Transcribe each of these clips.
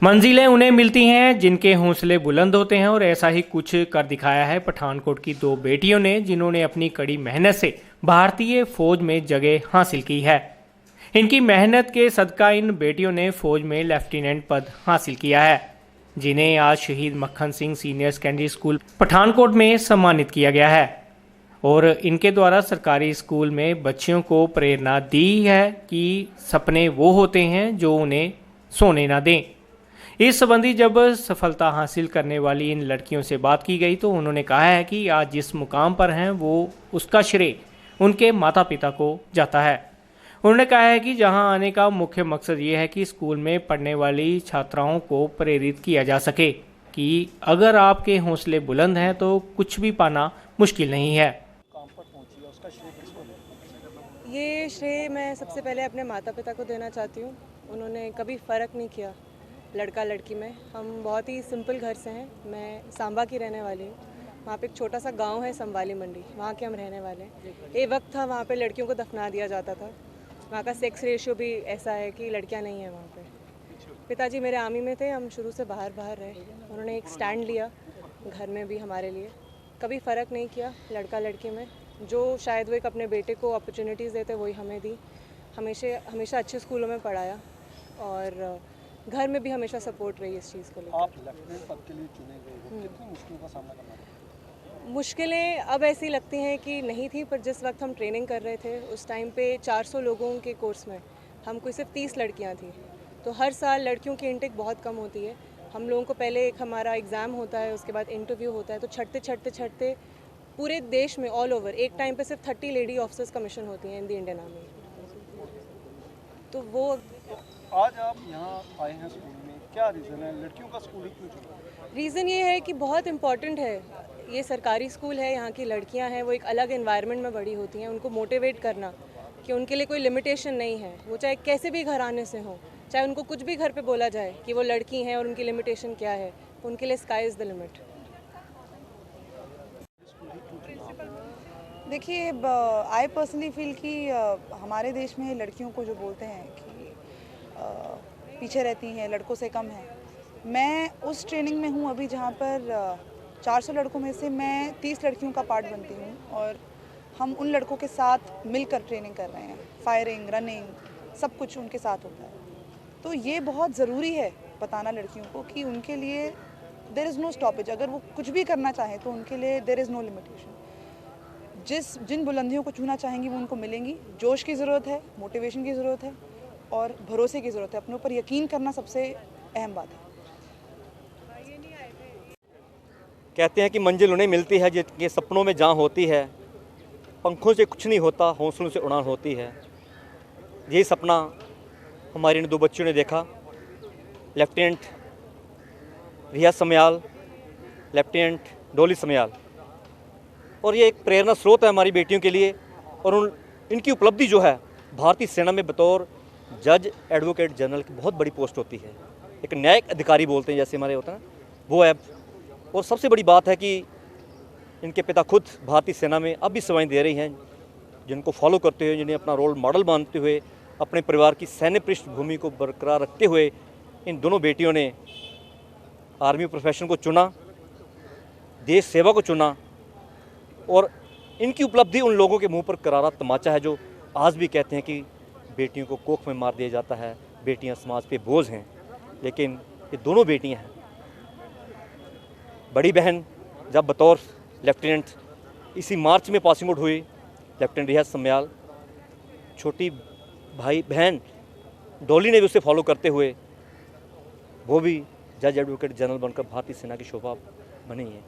मंजिलें उन्हें मिलती हैं जिनके हौसले बुलंद होते हैं और ऐसा ही कुछ कर दिखाया है पठानकोट की दो बेटियों ने, जिन्होंने अपनी कड़ी मेहनत से भारतीय फौज में जगह हासिल की है। इनकी मेहनत के सदका इन बेटियों ने फौज में लेफ्टिनेंट पद हासिल किया है, जिन्हें आज शहीद मक्खन Singh senior secondary school Pathankot में सम्मानित किया गया है और इनके द्वारा सरकारी स्कूल में बच्चियों को प्रेरणा दी है कि सपने वो होते हैं जो उन्हें सोने ना दें। इस संबंधी जब सफलता हासिल करने वाली इन लड़कियों से बात की गई तो उन्होंने कहा है कि आज जिस मुकाम पर हैं वो उसका श्रेय उनके माता पिता को जाता है। उन्होंने कहा है कि जहां आने का मुख्य मकसद ये है कि स्कूल में पढ़ने वाली छात्राओं को प्रेरित किया जा सके कि अगर आपके हौसले बुलंद हैं तो कुछ भी पाना मुश्किल नहीं है। ये श्रेय मैं सबसे पहले अपने माता पिता को देना चाहती हूँ। उन्होंने कभी फ़र्क नहीं किया लड़का लड़की में। हम बहुत ही सिंपल घर से हैं। मैं सांबा की रहने वाली हूँ। वहाँ पे एक छोटा सा गांव है संभाली मंडी, वहाँ के हम रहने वाले हैं। एक वक्त था वहाँ पे लड़कियों को दफना दिया जाता था। वहाँ का सेक्स रेशियो भी ऐसा है कि लड़कियाँ नहीं हैं वहाँ पे। पिताजी मेरे आर्मी में थे, हम शुरू से बाहर रहे। उन्होंने एक स्टैंड लिया घर में भी हमारे लिए, कभी फ़र्क नहीं किया लड़का लड़की में। जो शायद वो एक अपने बेटे को अपॉर्चुनिटीज़ देते वही हमें दी। हमेशा अच्छे स्कूलों में पढ़ाया और घर में भी हमेशा सपोर्ट रही इस चीज़ को लेकर। आप लेफ्टिनेंट पद के लिए चुने गए हो, कितनी मुश्किलों का सामना करना पड़ा? मुश्किलें अब ऐसी लगती हैं कि नहीं थी, पर जिस वक्त हम ट्रेनिंग कर रहे थे उस टाइम पे 400 लोगों के कोर्स में हम कोई सिर्फ 30 लड़कियां थी। तो हर साल लड़कियों की इंटेक बहुत कम होती है। हम लोगों को पहले एक हमारा एग्ज़ाम होता है, उसके बाद इंटरव्यू होता है। तो छटते पूरे देश में ऑल ओवर एक टाइम पे सिर्फ 30 लेडी ऑफिसर्स कमीशन होती हैं इन दी इंडियन आर्मी। तो वो आज आप यहाँ आए हैं स्कूल में, क्या रीज़न है? लड़कियों का स्कूल ही क्यों चुना? रीज़न ये है कि बहुत इम्पॉर्टेंट है। ये सरकारी स्कूल है, यहाँ की लड़कियाँ हैं, वो एक अलग एनवायरनमेंट में बड़ी होती हैं। उनको मोटिवेट करना कि उनके लिए कोई लिमिटेशन नहीं है, वो चाहे कैसे भी घराने से हों, चाहे उनको कुछ भी घर पे बोला जाए कि वो लड़की हैं और उनकी लिमिटेशन क्या है, उनके लिए स्काई इज़ द लिमिट। देखिए, आई पर्सनली फील कि हमारे देश में लड़कियों को जो बोलते हैं कि पीछे रहती हैं, लड़कों से कम है। मैं उस ट्रेनिंग में हूँ अभी जहाँ पर 400 लड़कों में से मैं 30 लड़कियों का पार्ट बनती हूँ और हम उन लड़कों के साथ मिलकर ट्रेनिंग कर रहे हैं। फायरिंग, रनिंग, सब कुछ उनके साथ होता है। तो ये बहुत ज़रूरी है बताना लड़कियों को कि उनके लिए देयर इज़ नो स्टॉपेज। अगर वो कुछ भी करना चाहें तो उनके लिए देयर इज़ नो लिमिटेशन। जिन बुलंदियों को छूना चाहेंगी वो उनको मिलेंगी। जोश की ज़रूरत है, मोटिवेशन की ज़रूरत है और भरोसे की ज़रूरत है। अपने ऊपर यकीन करना सबसे अहम बात है। कहते हैं कि मंजिल उन्हें मिलती है जिनके सपनों में जहाँ होती है। पंखों से कुछ नहीं होता, हौसलों से उड़ान होती है। यही सपना हमारी इन दो बच्चियों ने देखा। लेफ्टिनेंट रिया समयाल, लेफ्टिनेंट डोली समयाल। और ये एक प्रेरणा स्रोत है हमारी बेटियों के लिए। और इनकी उपलब्धि जो है, भारतीय सेना में बतौर जज एडवोकेट जनरल की बहुत बड़ी पोस्ट होती है। एक न्यायिक अधिकारी बोलते हैं जैसे हमारे होता है, वो है। और सबसे बड़ी बात है कि इनके पिता खुद भारतीय सेना में अब भी सेवाएं दे रही हैं, जिनको फॉलो करते हुए, जिन्हें अपना रोल मॉडल मानते हुए, अपने परिवार की सैन्य पृष्ठभूमि को बरकरार रखते हुए इन दोनों बेटियों ने आर्मी प्रोफेशन को चुना, देश सेवा को चुना। और इनकी उपलब्धि उन लोगों के मुंह पर करारा तमाचा है जो आज भी कहते हैं कि बेटियों को कोख में मार दिया जाता है, बेटियां समाज पे बोझ हैं। लेकिन ये दोनों बेटियां हैं। बड़ी बहन जब बतौर लेफ्टिनेंट इसी मार्च में पासिंग आउट हुई, लेफ्टिनेंट रिया समयाल, छोटी बहन डोली ने भी उसे फॉलो करते हुए वो भी जज एडवोकेट जनरल बनकर भारतीय सेना की शोभा बनी है।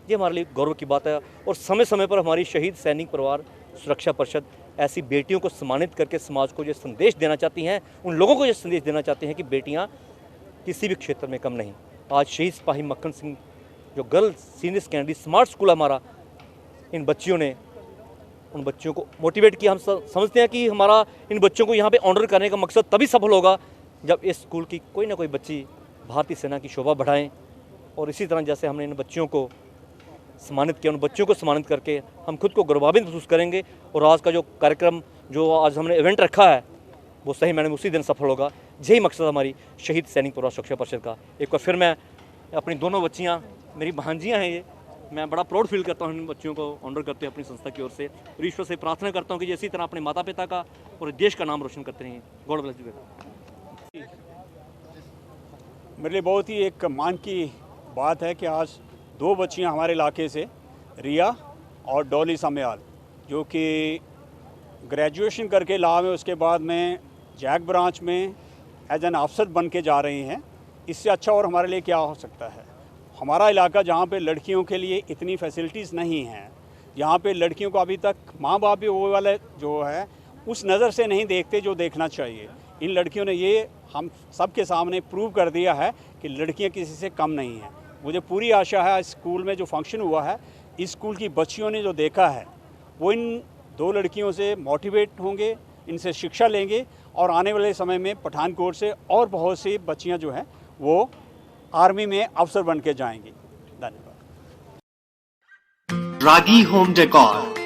ये हमारे लिए गौरव की बात है। और समय समय पर हमारी शहीद सैनिक परिवार सुरक्षा परिषद ऐसी बेटियों को सम्मानित करके समाज को ये संदेश देना चाहती हैं, उन लोगों को ये संदेश देना चाहते हैं कि बेटियां किसी भी क्षेत्र में कम नहीं। आज शहीद सिपाही मक्खन सिंह जो girls senior secondary smart school हमारा, इन बच्चियों ने उन बच्चों को मोटिवेट किया। हम समझते हैं कि हमारा इन बच्चों को यहाँ पे ऑनर करने का मकसद तभी सफल होगा जब इस स्कूल की कोई ना कोई बच्ची भारतीय सेना की शोभा बढ़ाएं। और इसी तरह जैसे हमने इन बच्चियों को सम्मानित किया, उन बच्चों को सम्मानित करके हम खुद को गौरवान्वित महसूस करेंगे। और आज का जो कार्यक्रम, जो आज हमने इवेंट रखा है, वो सही मैंने उसी दिन सफल होगा यही मकसद हमारी शहीद सैनिक परिवार सुरक्षा परिषद का। एक बार फिर मैं अपनी दोनों बच्चियाँ, मेरी भांजियाँ हैं ये, मैं बड़ा प्राउड फील करता हूँ इन बच्चियों को ऑनर करते हैं अपनी संस्था की ओर से। और ईश्वर से प्रार्थना करता हूँ कि इसी तरह अपने माता पिता का और देश का नाम रोशन करते रहें। God bless you. मेरे लिए बहुत ही एक मान की बात है कि आज 2 बच्चियां हमारे इलाके से, रिया और डॉली समयाल, जो कि ग्रेजुएशन करके ला में उसके बाद में जैक ब्रांच में एज एन अफसर बन के जा रही हैं। इससे अच्छा और हमारे लिए क्या हो सकता है। हमारा इलाका जहाँ पे लड़कियों के लिए इतनी फैसिलिटीज़ नहीं हैं, यहाँ पे लड़कियों को अभी तक माँ बाप भी वो वाले जो है उस नज़र से नहीं देखते जो देखना चाहिए। इन लड़कियों ने ये हम सब के सामने प्रूव कर दिया है कि लड़कियाँ किसी से कम नहीं हैं। मुझे पूरी आशा है स्कूल में जो फंक्शन हुआ है, इस स्कूल की बच्चियों ने जो देखा है वो इन 2 लड़कियों से मोटिवेट होंगे, इनसे शिक्षा लेंगे और आने वाले समय में पठानकोट से और बहुत सी बच्चियां जो हैं वो आर्मी में अफसर बन के जाएंगी। धन्यवाद। Ragi home decor,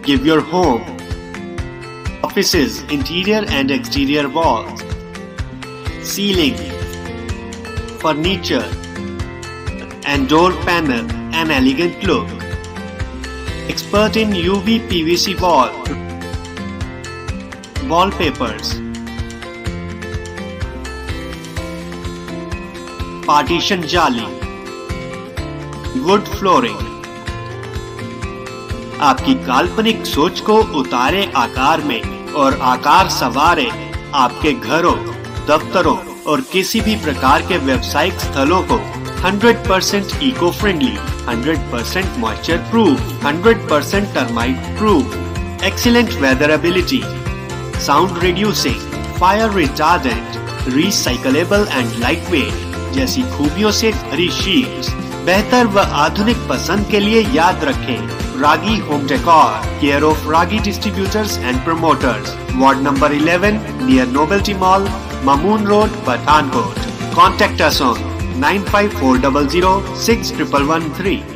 give your home, offices, interior and exterior walls, ceiling, furniture and door panel an elegant look. Expert in UV PVC wallpapers, partition jali, wood flooring. आपकी काल्पनिक सोच को उतारे आकार में और आकार संवारे आपके घरों, दफ्तरों और किसी भी प्रकार के व्यावसायिक स्थलों को 100% eco friendly, 100% moisture proof, 100% termite proof, excellent weatherability, sound reducing, fire retardant, recyclable and lightweight जैसी खूबियों से भरी शीट्स। बेहतर व आधुनिक पसंद के लिए याद रखें Ragi Home Decor, care of Ragi Distributors and Promoters, Ward number 11, near Novelty Mall, Mamoon Road, Pathankot. Contact us on 95400 6113.